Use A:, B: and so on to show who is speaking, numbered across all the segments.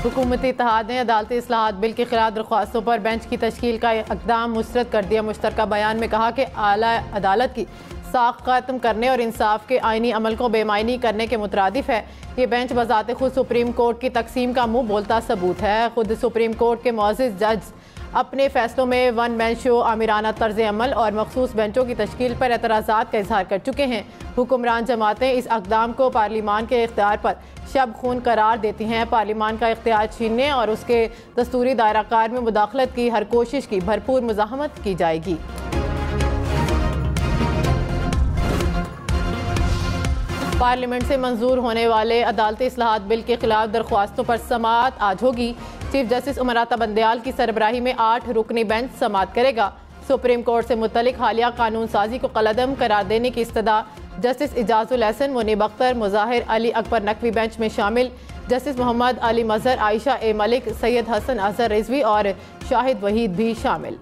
A: हुकूमती इत्तेहाद ने अदालती इस्लाहात बिल के खिलाफ दरख्वास्तों पर बेंच की तश्कील का इक़दाम मुस्तरद कर दिया। मुश्तरका बयान में कहा कि आला अदालत की साख खत्म करने और इंसाफ के आइनी अमल को बेमायनी करने के मुतरादिफ है। ये बेंच बजाते खुद सुप्रीम कोर्ट की तकसीम का मुँह बोलता सबूत है। खुद सुप्रीम कोर्ट के मुअज़्ज़िज़ जज अपने फैसलों में वन मैन शो, आमिराना तर्ज अमल और मखसूस बेंचों की तश्कील पर एतराज़ात का इजहार कर चुके हैं। हुक्मरान जमातें इस अक़दाम को पार्लिमान के इख्तियार पर शब खून करार देती हैं। पार्लिमान का इख्तियार छीनने और उसके दस्तूरी दायराकार में मुदाखलत की हर कोशिश की भरपूर मुज़ाहमत की जाएगी। पार्लियामेंट से मंजूर होने वाले अदालती इस्लाहात बिल के खिलाफ दरख्वास्तों पर समाअत आज होगी। चीफ जस्टिस उमराता बंदयाल की सरबराही में 8 रुकनी बेंच समाअत करेगा। सुप्रीम कोर्ट से मुतल्लिक हालिया कानून साजी को कलअदम करार देने की इस्तदा जस्टिस इजाजुल हसन, मुनीब अख्तर, मुजाहिर अली अकबर नकवी बेंच में शामिल। जस्टिस मोहम्मद अली मजहर, आयशा ए मलिक, सैयद हसन अजहर रिजवी और शाहिद वहीद भी शामिल।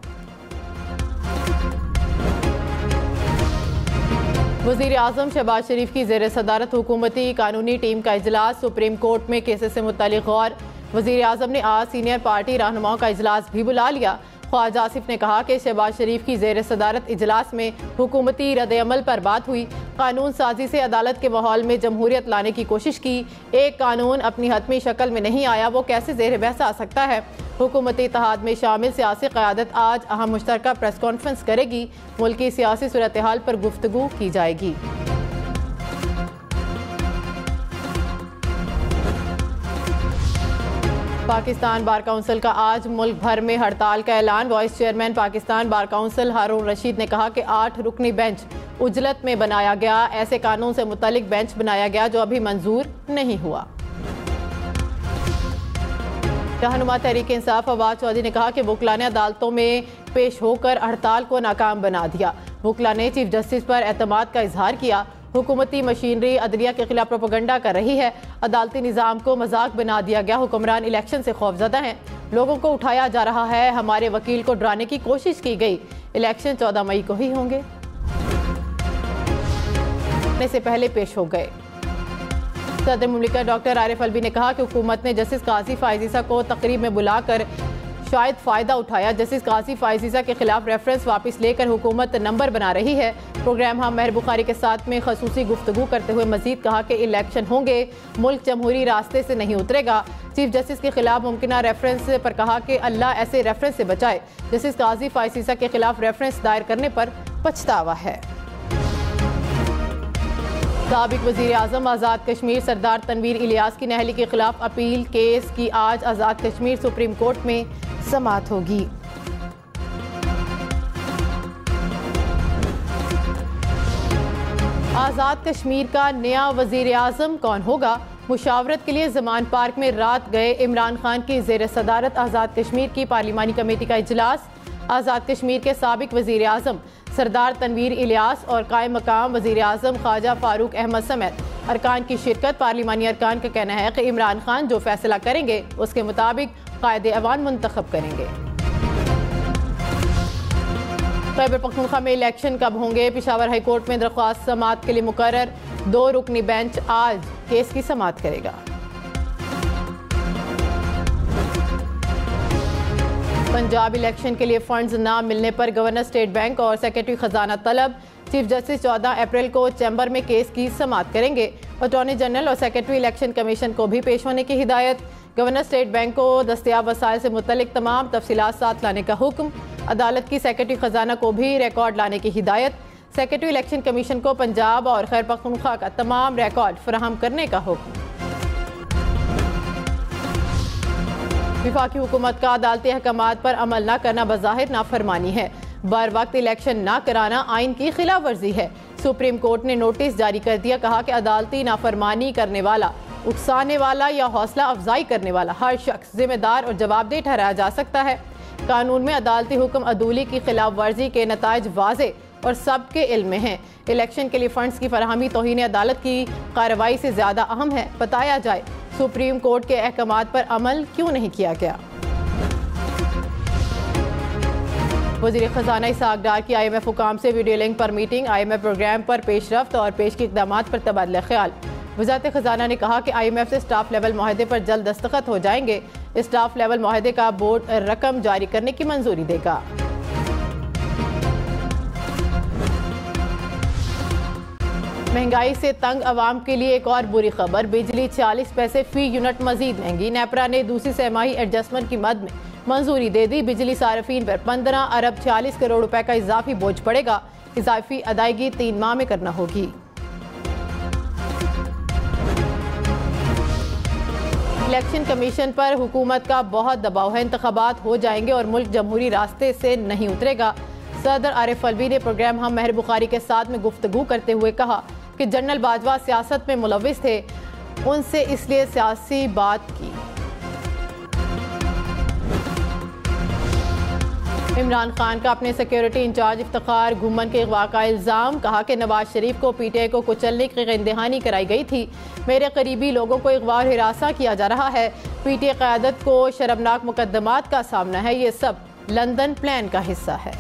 A: वज़ीर आज़म शहबाज शरीफ की ज़ेर सदारत हुकूमती कानूनी टीम का इजलास। सुप्रीम कोर्ट में केसेस से मुतल्लिक गौर। वज़ीर आज़म ने आज सीनियर पार्टी रहनुमाओं का इजलास भी बुला लिया। ख्वाजा आसिफ ने कहा कि शहबाज शरीफ की ज़ेर सदारत इजलास में हुकूमती रद्द-ए-अमल पर बात हुई। कानून साजी से अदालत के माहौल में जमहूरियत लाने की कोशिश की। एक कानून अपनी हतमी शक्ल में नहीं आया, वो कैसे ज़ेर बहस आ सकता है। हुकूमती इत्तेहाद में शामिल सियासी क़यादत आज अहम मुश्तरका प्रेस कॉन्फ्रेंस करेगी। मुल्क की सियासी सूरत हाल पर गुफ्तगू की जाएगी। पाकिस्तान बार काउंसिल का आज मुल्क भर में हड़ताल का ऐलान। Vice chairman Pakistan bar council Haroon Rashid ने कहा कि 8 रुकनी बेंच उजलत में बनाया गया। ऐसे कानून से मुतल्लिक बेंच बनाया गया जो अभी मंजूर नहीं हुआ। रहनुमा तहरीक इंसाफ फवाद चौधरी ने कहा कि वकला ने अदालतों में पेश होकर हड़ताल को नाकाम बना दिया। वकला ने चीफ जस्टिस पर एतमाद का इजहार किया। हुकूमती मशीनरी अदलिया के खिलाफ प्रोपेगेंडा कर रही है। अदालती निज़ाम को मजाक बना दिया गया। हुक्मरान इलेक्शन से खौफजदा हैं। लोगों को उठाया जा रहा है। हमारे वकील को डराने की कोशिश की गई। इलेक्शन 14 मई को ही होंगे। से पहले पेश हो गए। सदर मुमलिकत डॉक्टर आरिफ अलवी ने कहा कि हुकूमत ने जस्टिस काजी फायजीसा को तकरीब में बुलाकर शायद फ़ायदा उठाया। जस्टिस काजी फायजीसा के खिलाफ रेफरेंस वापस लेकर हुकूमत नंबर बना रही है। प्रोग्राम हम मेहर बुखारी के साथ में खसूसी गुफ्तगू करते हुए मजीद कहा कि इलेक्शन होंगे, मुल्क जमहूरी रास्ते से नहीं उतरेगा। चीफ जस्टिस के खिलाफ मुमकिन रेफरेंस पर कहा कि अल्लाह ऐसे रेफरेंस से बचाए। जस्टिस काजी फायजीसा के खिलाफ रेफरेंस दायर करने पर पछतावा है। साबिक वज़ीर आज़म आज़ाद कश्मीर सरदार तनवीर इलियास की नहली के खिलाफ अपील केस की आज आज़ाद कश्मीर सुप्रीम कोर्ट में समाअत होगी। आज़ाद कश्मीर का नया वज़ीर आज़म कौन होगा? मुशावरत के लिए ज़मान पार्क में रात गए इमरान खान की ज़ेर सदारत आज़ाद कश्मीर की पार्लिमानी कमेटी का इजलास। आज़ाद कश्मीर के साबिक वज़ीर आज़म सरदार तनवीर इलियास और कायम मकाम वज़ीर आज़म ख्वाजा फारूक अहमद समेत अरकान की शिरकत। पार्लिमानी अरकान का कहना है कि इमरान खान जो फैसला करेंगे उसके मुताबिक कायदे अवान मुंतखब करेंगे। खैबर पख्तूनख्वा में इलेक्शन कब होंगे? पेशावर हाई कोर्ट में दरख्वास्त समाअत के लिए मुकर्रर 2 रुकनी बेंच आज केस की समाअत करेगा। पंजाब इलेक्शन के लिए फंड्स ना मिलने पर गवर्नर स्टेट बैंक और सेक्रेटरी खजाना तलब। चीफ जस्टिस 14 अप्रैल को चैम्बर में केस की समाअत करेंगे। अटॉर्नी जनरल और सेक्रेटरी इलेक्शन कमीशन को भी पेश होने की हिदायत। गवर्नर स्टेट बैंक को दस्तयाब वसाइल से मुतल्लिक तमाम तफसीलात साथ लाने का हुक्म। अदालत की सेक्रेटरी खजाना को भी रिकॉर्ड लाने की हिदायत। सेक्रेटरी इलेक्शन कमीशन को पंजाब और खैबर पख्तूनख्वा का तमाम रिकॉर्ड फराहम करने का हुक्म। विफाकी हुकूमत का अदालती अहकामात पर अमल न करना बज़ाहिर नाफरमानी है। बर वक्त इलेक्शन न कराना आइन की खिलाफ वर्जी है। सुप्रीम कोर्ट ने नोटिस जारी कर दिया। कहा कि अदालती नाफरमानी करने वाला, उकसाने वाला या हौसला अफजाई करने वाला हर शख्स जिम्मेदार और जवाबदेह ठहराया जा सकता है। कानून में अदालती हुक्म अदूली की खिलाफ वर्जी के नताइज वाज़े और सबके इल्म में हैं। इलेक्शन के लिए फंड्स की फराहमी तौहीन अदालत की कार्रवाई से ज़्यादा अहम है। बताया जाए सुप्रीम कोर्ट के अहकामात पर अमल क्यों नहीं किया गया? वज़ीर ख़ज़ाना इसहाक़ डार की IMF हुकाम से वीडियो लिंक पर मीटिंग। IMF प्रोग्राम पर पेशरफ्त और पेश के इक़दामात पर तबादला ख्याल। वज़ारत ख़जाना ने कहा कि IMF से स्टाफ लेवल माहदे पर जल्द दस्तखत हो जाएंगे। स्टाफ लेवल माहदे का बोर्ड रकम जारी करने की मंजूरी देगा। महंगाई से तंग अवाम के लिए एक और बुरी खबर, बिजली 40 पैसे फी यूनिट मजीद महंगी। नेपरा ने दूसरी सहमाही एडजस्टमेंट की मद में मंजूरी दे दी। बिजली सार्फिन पर 15 अरब 46 करोड़ रुपए का इजाफी बोझ पड़ेगा। इजाफी अदायगी 3 माह में करना होगी। इलेक्शन कमीशन पर हुकूमत का बहुत दबाव है। इंतखाबात हो जाएंगे और मुल्क जमहूरी रास्ते से नहीं उतरेगा। सदर आरिफ अलवी ने प्रोग्राम हम मेहर बुखारी के साथ में गुफ्तगू करते हुए कहा कि जनरल बाजवा सियासत में मुलविस थे, उनसे इसलिए सियासी बात की। इमरान खान का अपने सिक्योरिटी इंचार्ज इफ्तिखार घुमन के अगवा का इल्ज़ाम, कहा कि नवाज शरीफ को PTI को कुचलने की गिरदहानी कराई गई थी। मेरे करीबी लोगों को अगवा और हिरासा किया जा रहा है। PTI क़यादत को शर्मनाक मुकदमात का सामना है। ये सब लंदन प्लान का हिस्सा है।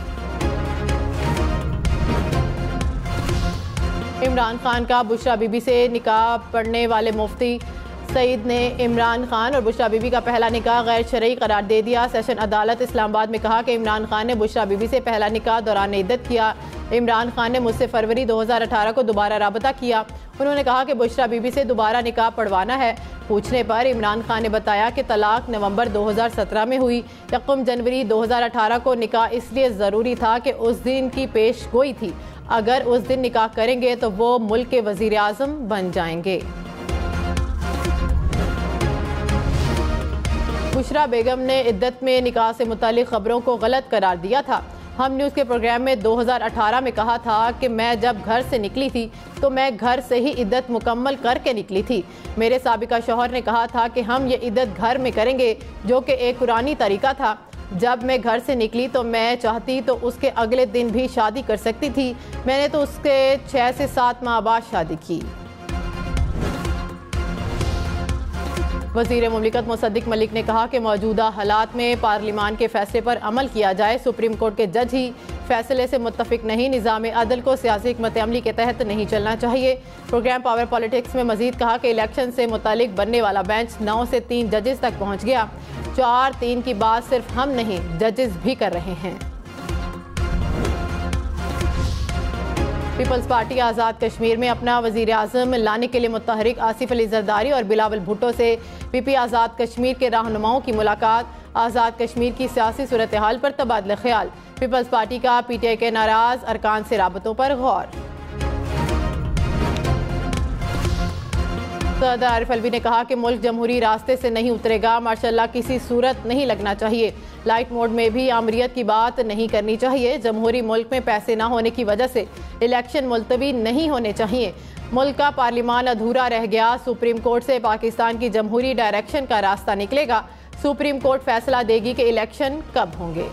A: इमरान खान का बुशरा बीबी से निकाह पढ़ने वाले मुफ्ती सईद ने इमरान खान और बुशरा बीबी का पहला निकाह गैर शरई करार दे दिया। सेशन अदालत इस्लामाबाद में कहा कि इमरान खान ने बुशरा बीबी से पहला निकाह दौरान इद्दत किया। इमरान खान ने मुझसे फरवरी 2018 को दोबारा राबता किया। उन्होंने कहा कि बुशरा बीबी से दोबारा निकाह पढ़वाना है। पूछने पर इमरान खान ने बताया कि तलाक नवंबर 2017 में हुई। 1 जनवरी 2018 को निकाह इसलिए ज़रूरी था कि उस दिन की पेश गोई थी। अगर उस दिन निकाह करेंगे तो वो मुल्क के वज़ीर आज़म बन जाएंगे। बुशरा बेगम ने इद्दत में निकाह से मुतालिक खबरों को गलत करार दिया था। हम न्यूज़ के प्रोग्राम में 2018 में कहा था कि मैं जब घर से निकली थी तो मैं घर से ही इद्दत मुकम्मल करके निकली थी। मेरे साबिका शौहर ने कहा था कि हम ये इद्दत घर में करेंगे, जो कि एक कुरानी तरीका था। जब मैं घर से निकली तो मैं चाहती तो उसके अगले दिन भी शादी कर सकती थी। मैंने तो उसके 6 से 7 माह बाद शादी की। वज़ीर मुमलिकत मुसद्दिक मलिक ने कहा कि मौजूदा हालात में पार्लिमान के फैसले पर अमल किया जाए। सुप्रीम कोर्ट के जज ही फैसले से मुत्तफिक नहीं, निज़ाम अदल को सियासी हिकमत अमली के तहत नहीं चलना चाहिए। प्रोग्राम पावर पॉलिटिक्स में मजीद कहा कि इलेक्शन से मुतालिक बनने वाला बेंच 9 से 3 जजेस तक पहुँच गया। 4-3 की बात सिर्फ हम नहीं, जजेस भी कर रहे हैं। पीपल्स पार्टी आज़ाद कश्मीर में अपना वज़ीर आज़म लाने के लिए मुतहरिक आसिफ अली जरदारी और बिलावल भुट्टो से PP आज़ाद कश्मीर के रहनुमाओं की मुलाकात। आज़ाद कश्मीर की सियासी सूरत हाल पर तबादला ख्याल। पीपल्स पार्टी का PTI के नाराज अरकान से राबतों पर गौर। सदर आरिफ अलवी ने कहा कि मुल्क जमहूरी रास्ते से नहीं उतरेगा। माशाअल्लाह किसी सूरत नहीं लगना चाहिए। लाइट मोड में भी आमरीत की बात नहीं करनी चाहिए। जमहूरी मुल्क में पैसे ना होने की वजह से इलेक्शन मुलतवी नहीं होने चाहिए। मुल्क का पार्लिमान अधूरा रह गया। सुप्रीम कोर्ट से पाकिस्तान की जमहूरी डायरेक्शन का रास्ता निकलेगा। सुप्रीम कोर्ट फैसला देगी कि इलेक्शन कब होंगे।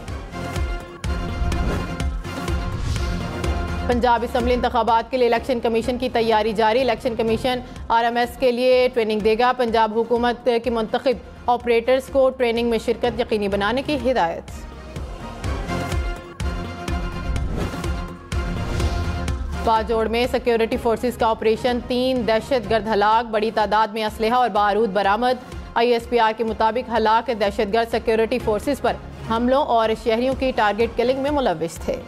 A: पंजाब असम्बली इंतखाबात के लिए इलेक्शन कमीशन की तैयारी जारी। इलेक्शन कमीशन RMS के लिए ट्रेनिंग देगा। पंजाब हुकूमत के मुंतखब ऑपरेटर्स को ट्रेनिंग में शिरकत यकीनी बनाने की हिदायत। बाजोड़ में सिक्योरिटी फोर्सेस का ऑपरेशन, 3 दहशतगर्द हलाक, बड़ी तादाद में असलहा और बारूद बरामद। ISPR के मुताबिक हलाक दहशतगर्द सिक्योरिटी फोर्सेस पर हमलों और शहरियों की टारगेट किलिंग में मुलविस थे।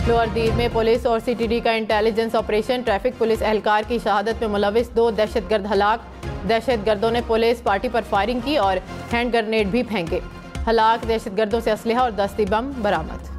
A: लोअर दीर में पुलिस और CTD का इंटेलिजेंस ऑपरेशन, ट्रैफिक पुलिस एहलकार की शहादत में मुलविस 2 दहशतगर्द हलाक। दहशतगर्दों ने पुलिस पार्टी पर फायरिंग की और हैंड ग्रेनेड भी फेंके। हलाक दहशतगर्दों से असलहा और दस्ती बम बरामद।